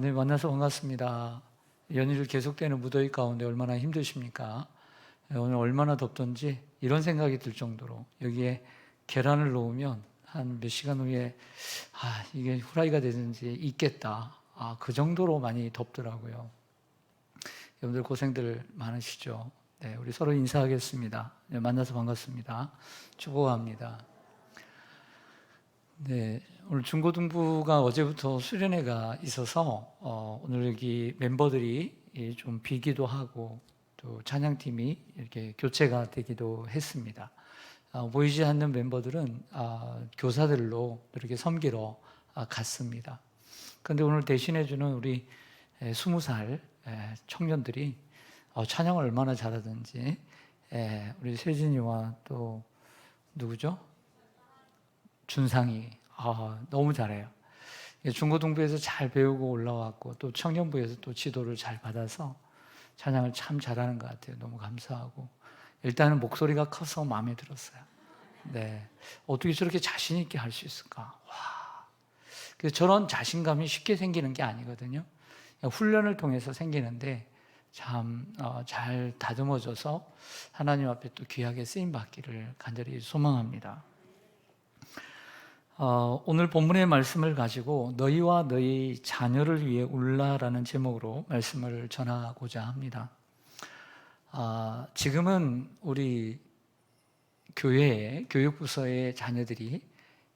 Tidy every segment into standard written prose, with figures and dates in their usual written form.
네, 만나서 반갑습니다. 연일 계속되는 무더위 가운데 얼마나 힘드십니까? 오늘 얼마나 덥던지 이런 생각이 들 정도로 여기에 계란을 놓으면 한 몇 시간 후에 이게 후라이가 되는지 익겠다. 그 정도로 많이 덥더라고요. 여러분들 고생들 많으시죠? 네, 우리 서로 인사하겠습니다. 네, 만나서 반갑습니다. 축복합니다. 네, 오늘 중고등부가 어제부터 수련회가 있어서 오늘 여기 멤버들이 좀 비기도 하고 또 찬양팀이 이렇게 교체가 되기도 했습니다. 보이지 않는 멤버들은 교사들로 이렇게 섬기러 갔습니다. 그런데 오늘 대신해주는 우리 20살 청년들이 찬양을 얼마나 잘하든지 우리 세진이와 또 누구죠? 준상이 너무 잘해요. 중고등부에서 잘 배우고 올라왔고 또 청년부에서 또 지도를 잘 받아서 찬양을 참 잘하는 것 같아요. 너무 감사하고 일단은 목소리가 커서 마음에 들었어요. 네, 어떻게 저렇게 자신 있게 할 수 있을까? 그래서 저런 자신감이 쉽게 생기는 게 아니거든요. 훈련을 통해서 생기는데 참 잘 다듬어져서 하나님 앞에 또 귀하게 쓰임 받기를 간절히 소망합니다. 오늘 본문의 말씀을 가지고 너희와 너희 자녀를 위해 울라라는 제목으로 말씀을 전하고자 합니다. 지금은 우리 교회의 교육부서의 자녀들이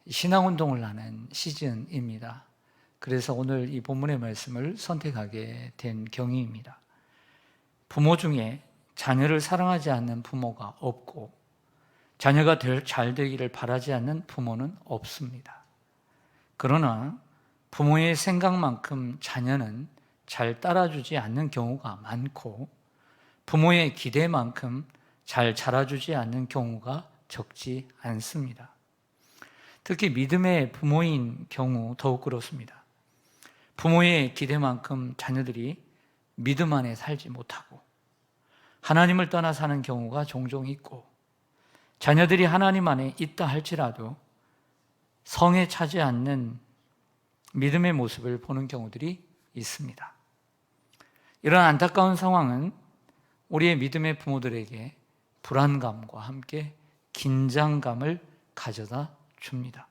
신앙운동을 하는 시즌입니다. 그래서 오늘 이 본문의 말씀을 선택하게 된 경위입니다. 부모 중에 자녀를 사랑하지 않는 부모가 없고 자녀가 잘 되기를 바라지 않는 부모는 없습니다. 그러나 부모의 생각만큼 자녀는 잘 따라주지 않는 경우가 많고 부모의 기대만큼 잘 자라주지 않는 경우가 적지 않습니다. 특히 믿음의 부모인 경우 더욱 그렇습니다. 부모의 기대만큼 자녀들이 믿음 안에 살지 못하고 하나님을 떠나 사는 경우가 종종 있고 자녀들이 하나님 안에 있다 할지라도 성에 차지 않는 믿음의 모습을 보는 경우들이 있습니다. 이런 안타까운 상황은 우리의 믿음의 부모들에게 불안감과 함께 긴장감을 가져다 줍니다.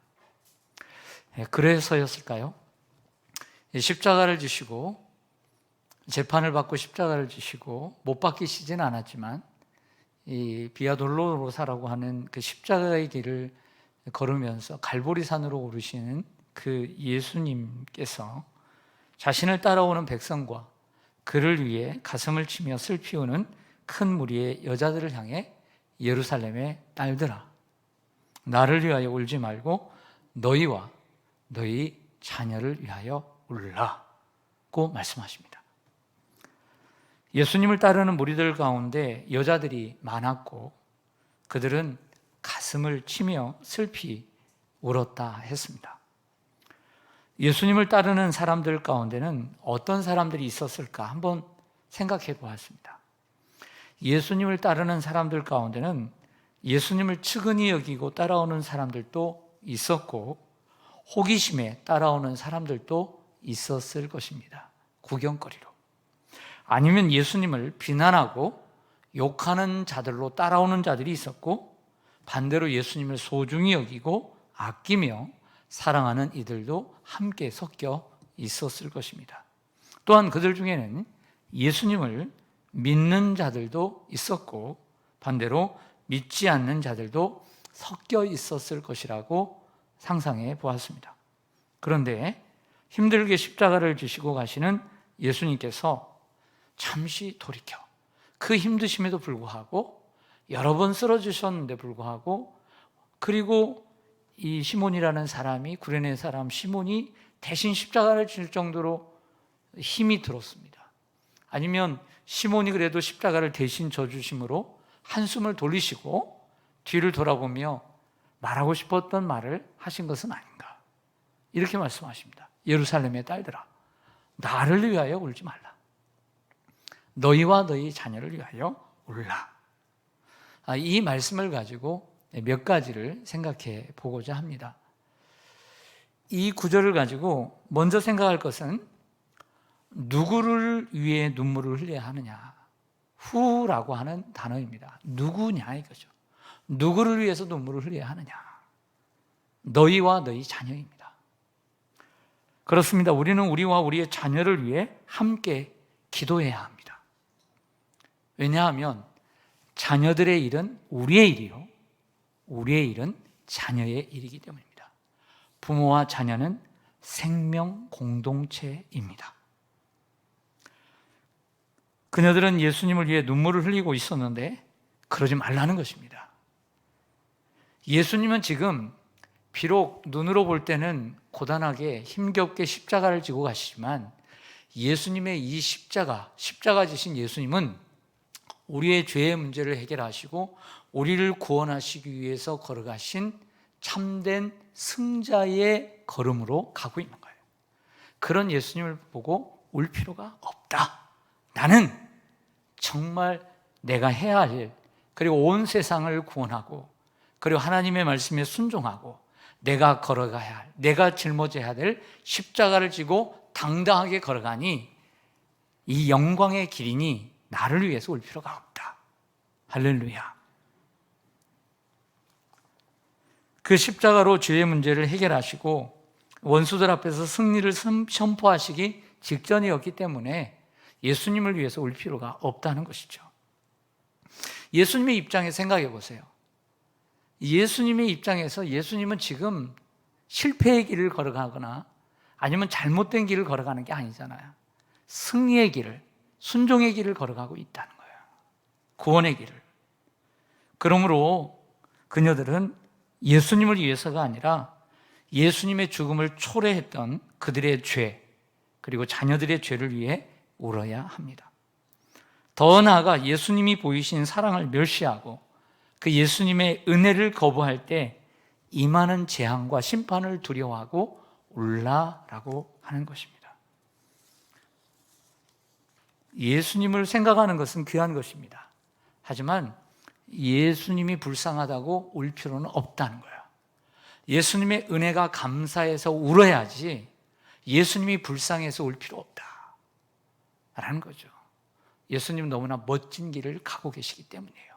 그래서였을까요? 십자가를 지시고 재판을 받고 십자가를 지시고 못 박히시진 않았지만 이 비아돌로로사라고 하는 그 십자가의 길을 걸으면서 갈보리산으로 오르시는 그 예수님께서 자신을 따라오는 백성과 그를 위해 가슴을 치며 슬피우는 큰 무리의 여자들을 향해 예루살렘의 딸들아 나를 위하여 울지 말고 너희와 너희 자녀를 위하여 울라고 말씀하십니다. 예수님을 따르는 무리들 가운데 여자들이 많았고 그들은 가슴을 치며 슬피 울었다 했습니다. 예수님을 따르는 사람들 가운데는 어떤 사람들이 있었을까 한번 생각해 보았습니다. 예수님을 따르는 사람들 가운데는 예수님을 측은히 여기고 따라오는 사람들도 있었고 호기심에 따라오는 사람들도 있었을 것입니다. 구경거리로. 아니면 예수님을 비난하고 욕하는 자들로 따라오는 자들이 있었고 반대로 예수님을 소중히 여기고 아끼며 사랑하는 이들도 함께 섞여 있었을 것입니다. 또한 그들 중에는 예수님을 믿는 자들도 있었고 반대로 믿지 않는 자들도 섞여 있었을 것이라고 상상해 보았습니다. 그런데 힘들게 십자가를 지시고 가시는 예수님께서 잠시 돌이켜 그 힘드심에도 불구하고 여러 번 쓰러지셨는데 불구하고 그리고 이 시몬이라는 사람이 구레네 사람 시몬이 대신 십자가를 질 정도로 힘이 들었습니다. 아니면 시몬이 그래도 십자가를 대신 져주심으로 한숨을 돌리시고 뒤를 돌아보며 말하고 싶었던 말을 하신 것은 아닌가 이렇게 말씀하십니다. 예루살렘의 딸들아 나를 위하여 울지 말라. 너희와 너희 자녀를 위하여 울라. 이 말씀을 가지고 몇 가지를 생각해 보고자 합니다. 이 구절을 가지고 먼저 생각할 것은 누구를 위해 눈물을 흘려야 하느냐? 후라고 하는 단어입니다. 누구냐 이거죠. 누구를 위해서 눈물을 흘려야 하느냐? 너희와 너희 자녀입니다. 그렇습니다. 우리는 우리와 우리의 자녀를 위해 함께 기도해야 합니다. 왜냐하면 자녀들의 일은 우리의 일이요, 우리의 일은 자녀의 일이기 때문입니다. 부모와 자녀는 생명 공동체입니다. 그녀들은 예수님을 위해 눈물을 흘리고 있었는데 그러지 말라는 것입니다. 예수님은 지금 비록 눈으로 볼 때는 고단하게 힘겹게 십자가를 지고 가시지만 예수님의 이 십자가 지신 예수님은 우리의 죄의 문제를 해결하시고 우리를 구원하시기 위해서 걸어가신 참된 승자의 걸음으로 가고 있는 거예요. 그런 예수님을 보고 울 필요가 없다. 나는 정말 내가 해야 할 일, 그리고 온 세상을 구원하고 그리고 하나님의 말씀에 순종하고 내가 걸어가야 할, 내가 짊어져야 될 십자가를 지고 당당하게 걸어가니 이 영광의 길이니 나를 위해서 울 필요가 없다. 할렐루야. 그 십자가로 죄의 문제를 해결하시고 원수들 앞에서 승리를 선포하시기 직전이었기 때문에 예수님을 위해서 울 필요가 없다는 것이죠. 예수님의 입장에 생각해 보세요. 예수님의 입장에서 예수님은 지금 실패의 길을 걸어가거나 아니면 잘못된 길을 걸어가는 게 아니잖아요. 승리의 길을, 순종의 길을 걸어가고 있다는 거예요. 구원의 길을. 그러므로 그녀들은 예수님을 위해서가 아니라 예수님의 죽음을 초래했던 그들의 죄, 그리고 자녀들의 죄를 위해 울어야 합니다. 더 나아가 예수님이 보이신 사랑을 멸시하고 그 예수님의 은혜를 거부할 때 임하는 재앙과 심판을 두려워하고 울라라고 하는 것입니다. 예수님을 생각하는 것은 귀한 것입니다. 하지만 예수님이 불쌍하다고 울 필요는 없다는 거예요. 예수님의 은혜가 감사해서 울어야지 예수님이 불쌍해서 울 필요 없다라는 거죠. 예수님 너무나 멋진 길을 가고 계시기 때문이에요.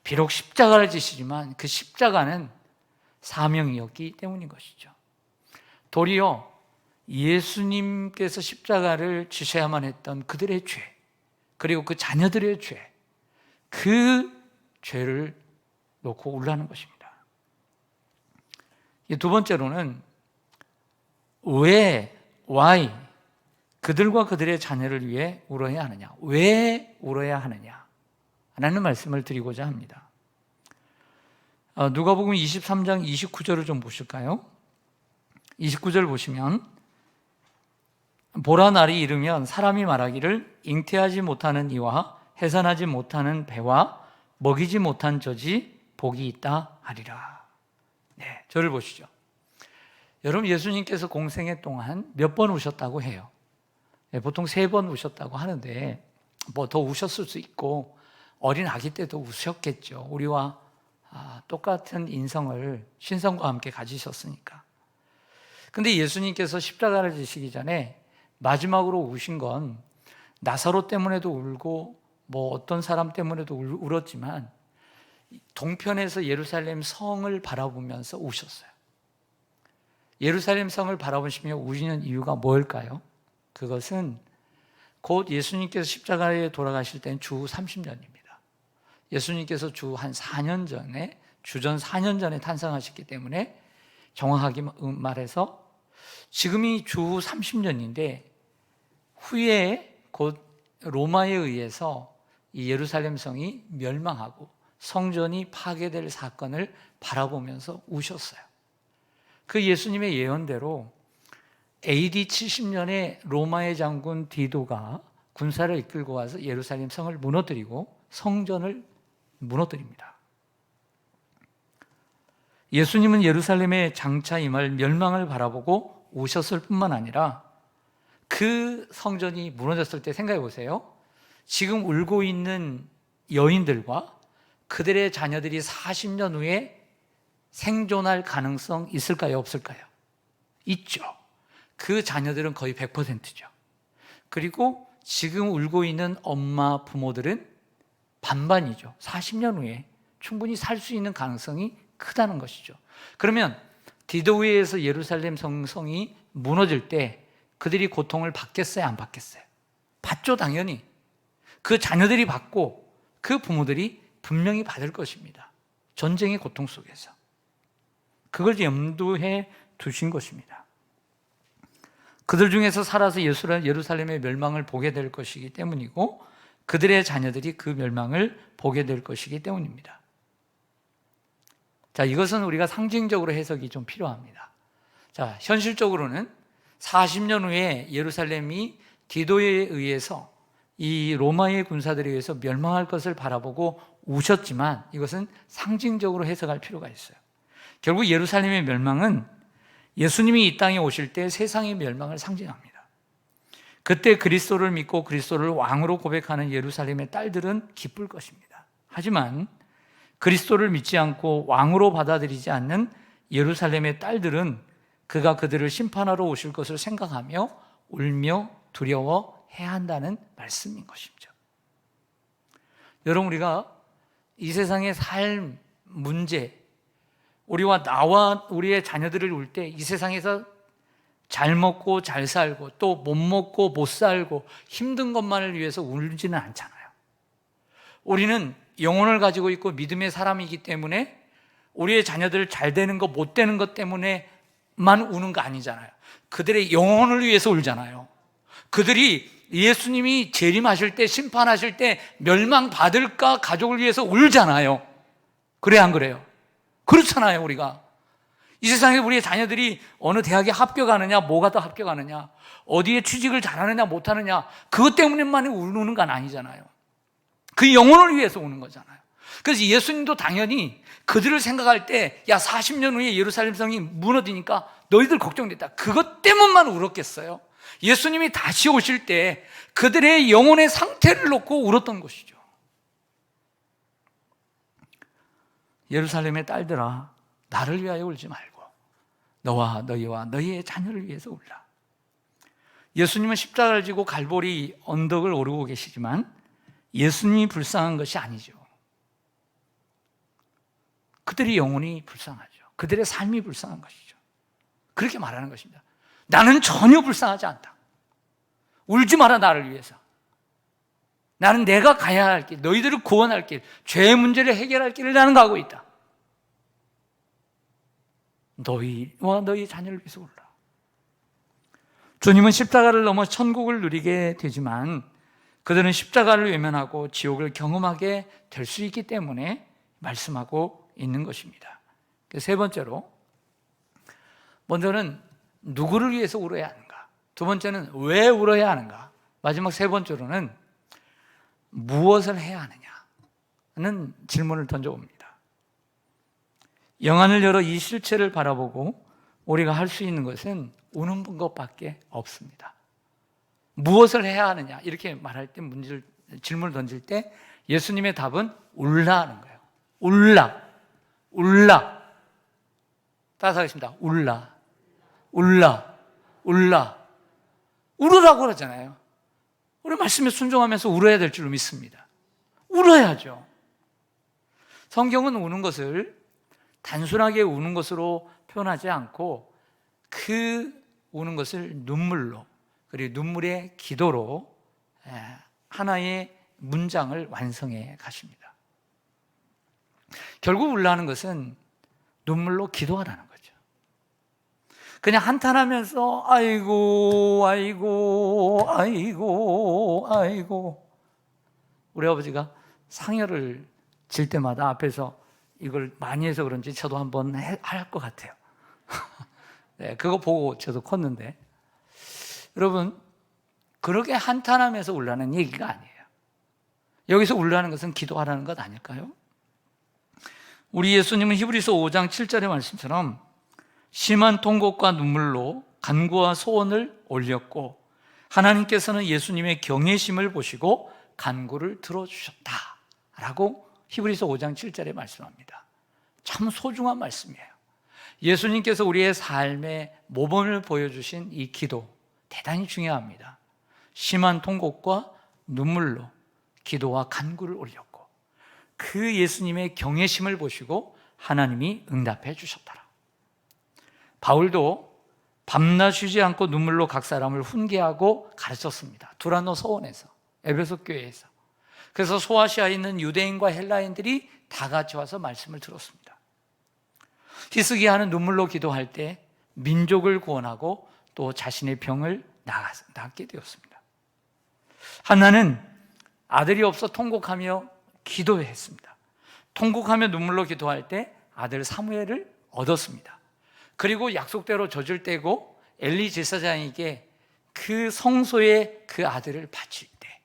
비록 십자가를 지시지만 그 십자가는 사명이었기 때문인 것이죠. 도리어 예수님께서 십자가를 지셔야만 했던 그들의 죄, 그리고 그 자녀들의 죄, 그 죄를 놓고 울라는 것입니다. 두 번째로는 why 그들과 그들의 자녀를 위해 울어야 하느냐, 왜 울어야 하느냐 라는 말씀을 드리고자 합니다. 누가복음 23장 29절을 좀 보실까요? 29절 보시면 보라 날이 이르면 사람이 말하기를 잉태하지 못하는 이와 해산하지 못하는 배와 먹이지 못한 젖이 복이 있다 하리라. 네, 저를 보시죠. 여러분, 예수님께서 공생애 동안 몇 번 우셨다고 해요? 네, 보통 3번 우셨다고 하는데 뭐 더 우셨을 수 있고 어린 아기 때도 우셨겠죠. 우리와 똑같은 인성을 신성과 함께 가지셨으니까. 근데 예수님께서 십자가를 지시기 전에 마지막으로 우신 건 나사로 때문에도 울고 뭐 어떤 사람 때문에도 울었지만 동편에서 예루살렘 성을 바라보면서 우셨어요. 예루살렘 성을 바라보시며 우시는 이유가 뭘까요? 그것은 곧 예수님께서 십자가에 돌아가실 때는 주 30년입니다. 예수님께서 주 한 4년 전에, 주전 4년 전에 탄생하셨기 때문에 정확하게 말해서 지금이 주 30년인데 후에 곧 로마에 의해서 이 예루살렘 성이 멸망하고 성전이 파괴될 사건을 바라보면서 우셨어요. 그 예수님의 예언대로 AD 70년에 로마의 장군 디도가 군사를 이끌고 와서 예루살렘 성을 무너뜨리고 성전을 무너뜨립니다. 예수님은 예루살렘의 장차 임할 멸망을 바라보고 우셨을 뿐만 아니라 그 성전이 무너졌을 때 생각해 보세요. 지금 울고 있는 여인들과 그들의 자녀들이 40년 후에 생존할 가능성 있을까요? 없을까요? 있죠. 그 자녀들은 거의 100%죠. 그리고 지금 울고 있는 엄마 부모들은 반반이죠. 40년 후에 충분히 살 수 있는 가능성이 크다는 것이죠. 그러면 디도위에서 예루살렘 성성이 무너질 때 그들이 고통을 받겠어요, 안 받겠어요? 받죠, 당연히. 그 자녀들이 받고 그 부모들이 분명히 받을 것입니다. 전쟁의 고통 속에서. 그걸 염두에 두신 것입니다. 그들 중에서 살아서 예루살렘의 멸망을 보게 될 것이기 때문이고 그들의 자녀들이 그 멸망을 보게 될 것이기 때문입니다. 자, 이것은 우리가 상징적으로 해석이 좀 필요합니다. 자, 현실적으로는 40년 후에 예루살렘이 디도에 의해서 이 로마의 군사들에 의해서 멸망할 것을 바라보고 우셨지만 이것은 상징적으로 해석할 필요가 있어요. 결국 예루살렘의 멸망은 예수님이 이 땅에 오실 때 세상의 멸망을 상징합니다. 그때 그리스도를 믿고 그리스도를 왕으로 고백하는 예루살렘의 딸들은 기쁠 것입니다. 하지만 그리스도를 믿지 않고 왕으로 받아들이지 않는 예루살렘의 딸들은 그가 그들을 심판하러 오실 것을 생각하며 울며 두려워해야 한다는 말씀인 것이죠. 여러분, 우리가 이 세상의 삶 문제, 우리와 나와 우리의 자녀들을 울 때 이 세상에서 잘 먹고 잘 살고 또 못 먹고 못 살고 힘든 것만을 위해서 울지는 않잖아요. 우리는 영혼을 가지고 있고 믿음의 사람이기 때문에 우리의 자녀들 잘 되는 것 못 되는 것 때문에만 우는 거 아니잖아요. 그들의 영혼을 위해서 울잖아요. 그들이 예수님이 재림하실 때 심판하실 때 멸망받을까 가족을 위해서 울잖아요. 그래야 안 그래요? 그렇잖아요. 우리가 이 세상에 우리의 자녀들이 어느 대학에 합격하느냐, 뭐가 더 합격하느냐, 어디에 취직을 잘하느냐 못하느냐, 그것 때문에만 우는 건 아니잖아요. 그 영혼을 위해서 우는 거잖아요. 그래서 예수님도 당연히 그들을 생각할 때, 야, 40년 후에 예루살렘 성이 무너지니까 너희들 걱정됐다, 그것 때문만 울었겠어요? 예수님이 다시 오실 때 그들의 영혼의 상태를 놓고 울었던 것이죠. 예루살렘의 딸들아, 나를 위하여 울지 말고 너와 너희와 너희의 자녀를 위해서 울라. 예수님은 십자가를 지고 갈보리 언덕을 오르고 계시지만 예수님이 불쌍한 것이 아니죠. 그들의 영혼이 불쌍하죠. 그들의 삶이 불쌍한 것이죠. 그렇게 말하는 것입니다. 나는 전혀 불쌍하지 않다. 울지 마라, 나를 위해서. 나는 내가 가야 할 길, 너희들을 구원할 길, 죄의 문제를 해결할 길을 나는 가고 있다. 너희와 너희 자녀를 위해서 울라. 주님은 십자가를 넘어 천국을 누리게 되지만 그들은 십자가를 외면하고 지옥을 경험하게 될 수 있기 때문에 말씀하고 있는 것입니다. 세 번째로, 먼저는 누구를 위해서 울어야 하는가? 두 번째는 왜 울어야 하는가? 마지막 세 번째로는 무엇을 해야 하느냐는 질문을 던져봅니다. 영안을 열어 이 실체를 바라보고 우리가 할 수 있는 것은 우는 것밖에 없습니다. 무엇을 해야 하느냐 이렇게 말할 때 질문을 던질 때 예수님의 답은 울라 하는 거예요. 울라, 울라. 따라서 하겠습니다. 울라, 울라, 울라. 울으라고 그러잖아요. 우리 말씀에 순종하면서 울어야 될 줄로 믿습니다. 울어야죠. 성경은 우는 것을 단순하게 우는 것으로 표현하지 않고 그 우는 것을 눈물로, 그리고 눈물의 기도로 하나의 문장을 완성해 가십니다. 결국 울라는 것은 눈물로 기도하라는 거죠. 그냥 한탄하면서 아이고 아이고 아이고 아이고. 우리 아버지가 상여를 질 때마다 앞에서 이걸 많이 해서 그런지 저도 한번 할 것 같아요. 네, 그거 보고 저도 컸는데, 여러분, 그렇게 한탄하면서 울라는 얘기가 아니에요. 여기서 울라는 것은 기도하라는 것 아닐까요? 우리 예수님은 히브리서 5장 7절의 말씀처럼 심한 통곡과 눈물로 간구와 소원을 올렸고 하나님께서는 예수님의 경외심을 보시고 간구를 들어주셨다라고 히브리서 5장 7절에 말씀합니다. 참 소중한 말씀이에요. 예수님께서 우리의 삶의 모범을 보여주신 이 기도 대단히 중요합니다. 심한 통곡과 눈물로 기도와 간구를 올렸고 그 예수님의 경외심을 보시고 하나님이 응답해 주셨더라. 바울도 밤낮 쉬지 않고 눈물로 각 사람을 훈계하고 가르쳤습니다. 두란노 서원에서, 에베소 교회에서. 그래서 소아시아에 있는 유대인과 헬라인들이 다 같이 와서 말씀을 들었습니다. 히스기야는 눈물로 기도할 때 민족을 구원하고 또 자신의 병을 낫게 되었습니다. 한나는 아들이 없어 통곡하며 기도했습니다. 통곡하며 눈물로 기도할 때 아들 사무엘을 얻었습니다. 그리고 약속대로 젖을 떼고 엘리 제사장에게 그 성소에 그 아들을 바칠 때,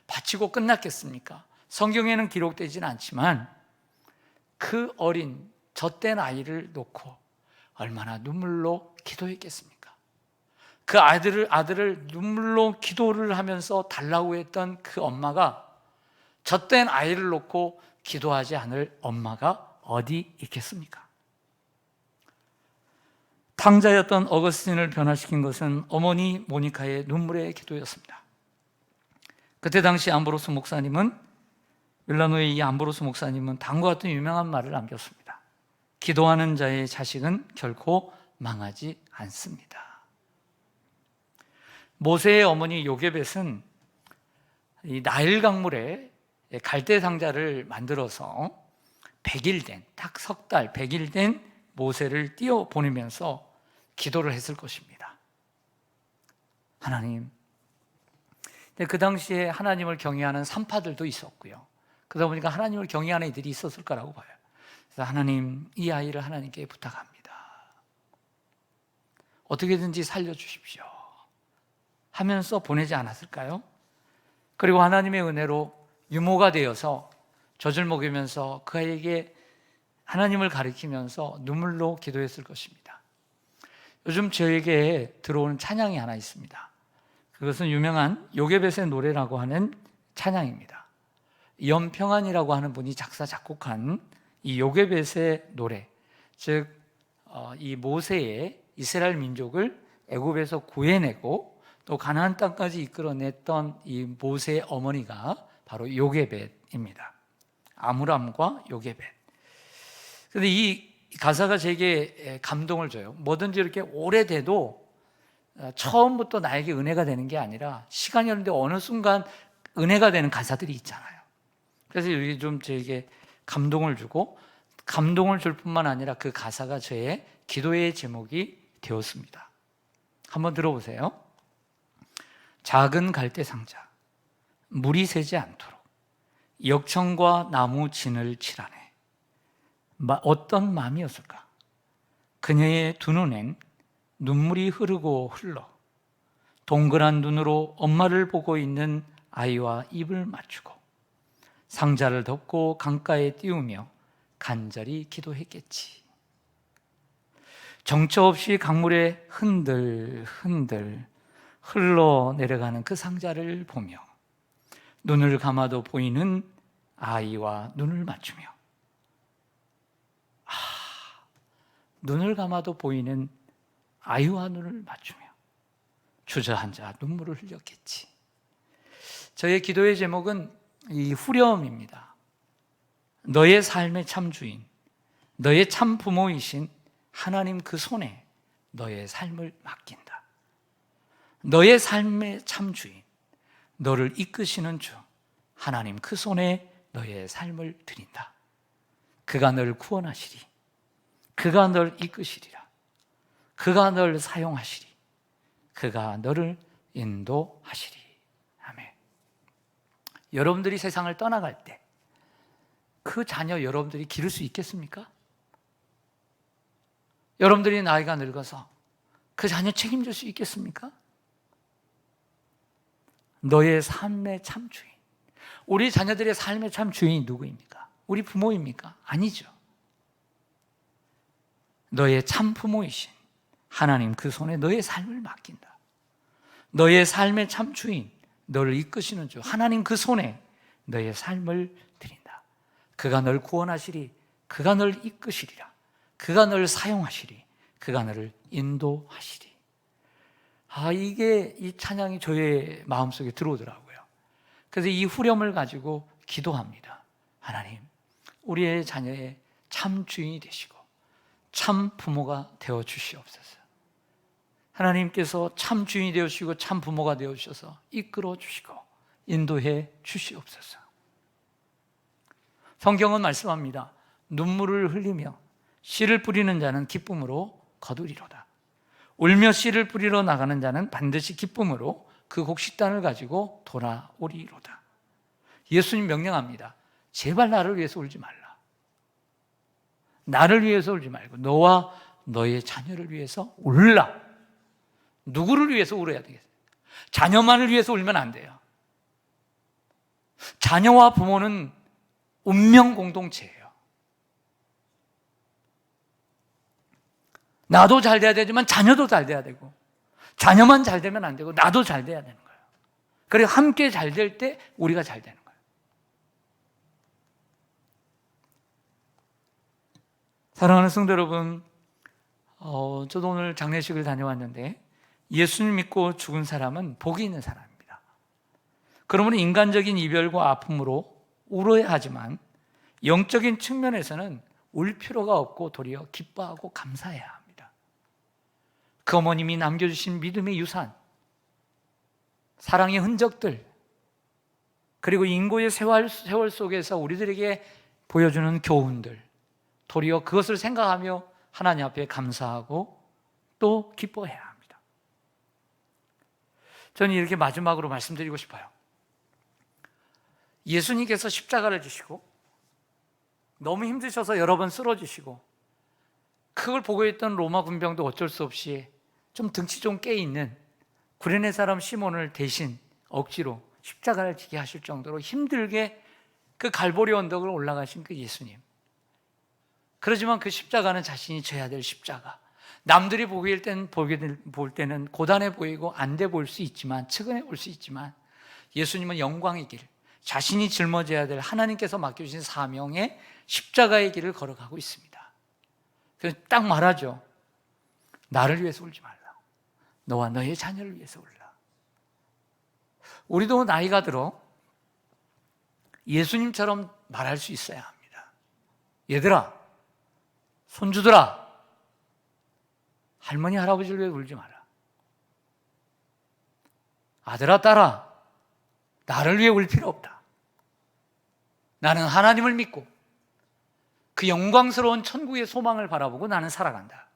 바치고 끝났겠습니까? 성경에는 기록되지는 않지만 그 어린 젖된 아이를 놓고 얼마나 눈물로 기도했겠습니까? 그 아들을 눈물로 기도를 하면서 달라고 했던 그 엄마가 젖된 아이를 놓고 기도하지 않을 엄마가 어디 있겠습니까? 탕자였던 어거스틴을 변화시킨 것은 어머니 모니카의 눈물의 기도였습니다. 그때 당시 암브로스 목사님은, 밀라노의 이 암브로스 목사님은 다음과 같은 유명한 말을 남겼습니다. 기도하는 자의 자식은 결코 망하지 않습니다. 모세의 어머니 요게벳은 이 나일 강물에 갈대 상자를 만들어서 100일 된, 딱 석 달 100일 된 모세를 띄워 보내면서 기도를 했을 것입니다. 하나님, 그 당시에 하나님을 경외하는 산파들도 있었고요. 그러다 보니까 하나님을 경외하는 이들이 있었을 거라고 봐요. 그래서 하나님, 이 아이를 하나님께 부탁합니다. 어떻게든지 살려주십시오 하면서 보내지 않았을까요? 그리고 하나님의 은혜로 유모가 되어서 젖을 먹이면서 그 아이에게 하나님을 가리키면서 눈물로 기도했을 것입니다. 요즘 저에게 들어오는 찬양이 하나 있습니다. 그것은 유명한 요게벳의 노래라고 하는 찬양입니다. 연평안이라고 하는 분이 작사 작곡한 이 요게벳의 노래, 즉 이 모세의 이스라엘 민족을 애굽에서 구해내고 또 가나안 땅까지 이끌어냈던 이 모세의 어머니가 바로 요게벳입니다. 아므람과 요게벳. 그런데 이 가사가 제게 감동을 줘요. 뭐든지 이렇게 오래돼도 처음부터 나에게 은혜가 되는 게 아니라 시간이 흐르는데 어느 순간 은혜가 되는 가사들이 있잖아요. 그래서 이게 좀 저에게 감동을 주고, 감동을 줄 뿐만 아니라 그 가사가 저의 기도의 제목이 되었습니다. 한번 들어보세요. 작은 갈대 상자, 물이 새지 않도록 역청과 나무 진을 칠하네. 어떤 마음이었을까? 그녀의 두 눈엔 눈물이 흐르고 흘러 동그란 눈으로 엄마를 보고 있는 아이와 입을 맞추고 상자를 덮고 강가에 띄우며 간절히 기도했겠지. 정처 없이 강물에 흔들흔들 흘러내려가는 그 상자를 보며 눈을 감아도 보이는 아이와 눈을 맞추며, 눈을 감아도 보이는 아이와 눈을 맞추며 주저앉아 눈물을 흘렸겠지. 저의 기도의 제목은 이 후렴입니다. 너의 삶의 참 주인, 너의 참 부모이신 하나님 그 손에 너의 삶을 맡긴다. 너의 삶의 참 주인, 너를 이끄시는 주 하나님 그 손에 너의 삶을 드린다. 그가 너를 구원하시리, 그가 너를 이끄시리라, 그가 너를 사용하시리, 그가 너를 인도하시리. 아멘. 여러분들이 세상을 떠나갈 때 그 자녀 여러분들이 기를 수 있겠습니까? 여러분들이 나이가 늙어서 그 자녀 책임질 수 있겠습니까? 너의 삶의 참 주인, 우리 자녀들의 삶의 참 주인이 누구입니까? 우리 부모입니까? 아니죠. 너의 참 부모이신 하나님 그 손에 너의 삶을 맡긴다. 너의 삶의 참 주인, 너를 이끄시는 주 하나님 그 손에 너의 삶을 드린다. 그가 널 구원하시리, 그가 널 이끄시리라, 그가 널 사용하시리, 그가 너를 인도하시리. 이게 이 찬양이 저의 마음속에 들어오더라고요. 그래서 이 후렴을 가지고 기도합니다. 하나님, 우리의 자녀의 참 주인이 되시고 참 부모가 되어 주시옵소서. 하나님께서 참 주인이 되어 주시고 참 부모가 되어 주셔서 이끌어 주시고 인도해 주시옵소서. 성경은 말씀합니다. 눈물을 흘리며 씨를 뿌리는 자는 기쁨으로 거두리로다. 울며 씨를 뿌리러 나가는 자는 반드시 기쁨으로 그 곡식단을 가지고 돌아오리로다. 예수님 명령합니다. 제발 나를 위해서 울지 말라. 나를 위해서 울지 말고 너와 너의 자녀를 위해서 울라. 누구를 위해서 울어야 되겠어요? 자녀만을 위해서 울면 안 돼요. 자녀와 부모는 운명 공동체예요. 나도 잘 돼야 되지만 자녀도 잘 돼야 되고, 자녀만 잘 되면 안 되고 나도 잘 돼야 되는 거예요. 그리고 함께 잘 될 때 우리가 잘 되는 거예요. 사랑하는 성도 여러분, 저도 오늘 장례식을 다녀왔는데 예수님 믿고 죽은 사람은 복이 있는 사람입니다. 그러므로 인간적인 이별과 아픔으로 울어야 하지만 영적인 측면에서는 울 필요가 없고 도리어 기뻐하고 감사해야 합니다. 그 어머님이 남겨주신 믿음의 유산, 사랑의 흔적들, 그리고 인고의 세월 속에서 우리들에게 보여주는 교훈들, 도리어 그것을 생각하며 하나님 앞에 감사하고 또 기뻐해야 합니다. 저는 이렇게 마지막으로 말씀드리고 싶어요. 예수님께서 십자가를 지시고 너무 힘드셔서 여러 번 쓰러지시고 그걸 보고 있던 로마 군병도 어쩔 수 없이 좀 등치 좀 깨있는 구레네 사람 시몬을 대신 억지로 십자가를 지게 하실 정도로 힘들게 그 갈보리 언덕을 올라가신 그 예수님. 그러지만 그 십자가는 자신이 져야 될 십자가. 남들이 볼 때는 고단해 보이고 안 돼 보일 수 있지만, 측은해 볼 수 있지만 예수님은 영광의 길, 자신이 짊어져야 될 하나님께서 맡겨주신 사명의 십자가의 길을 걸어가고 있습니다. 그래서 딱 말하죠. 나를 위해서 울지 말라. 너와 너의 자녀를 위해서 울라. 우리도 나이가 들어 예수님처럼 말할 수 있어야 합니다. 얘들아, 손주들아, 할머니 할아버지를 위해 울지 마라. 아들아 딸아, 나를 위해 울 필요 없다. 나는 하나님을 믿고 그 영광스러운 천국의 소망을 바라보고 나는 살아간다.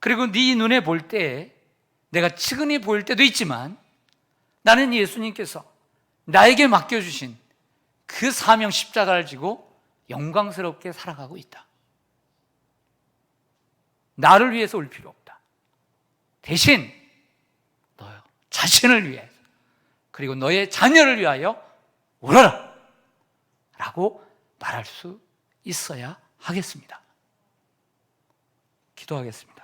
그리고 네 눈에 볼 때 내가 측은히 보일 때도 있지만 나는 예수님께서 나에게 맡겨주신 그 사명 십자가를 지고 영광스럽게 살아가고 있다. 나를 위해서 울 필요 없다. 대신 너 자신을 위해 그리고 너의 자녀를 위하여 울어라 라고 말할 수 있어야 하겠습니다. 기도하겠습니다.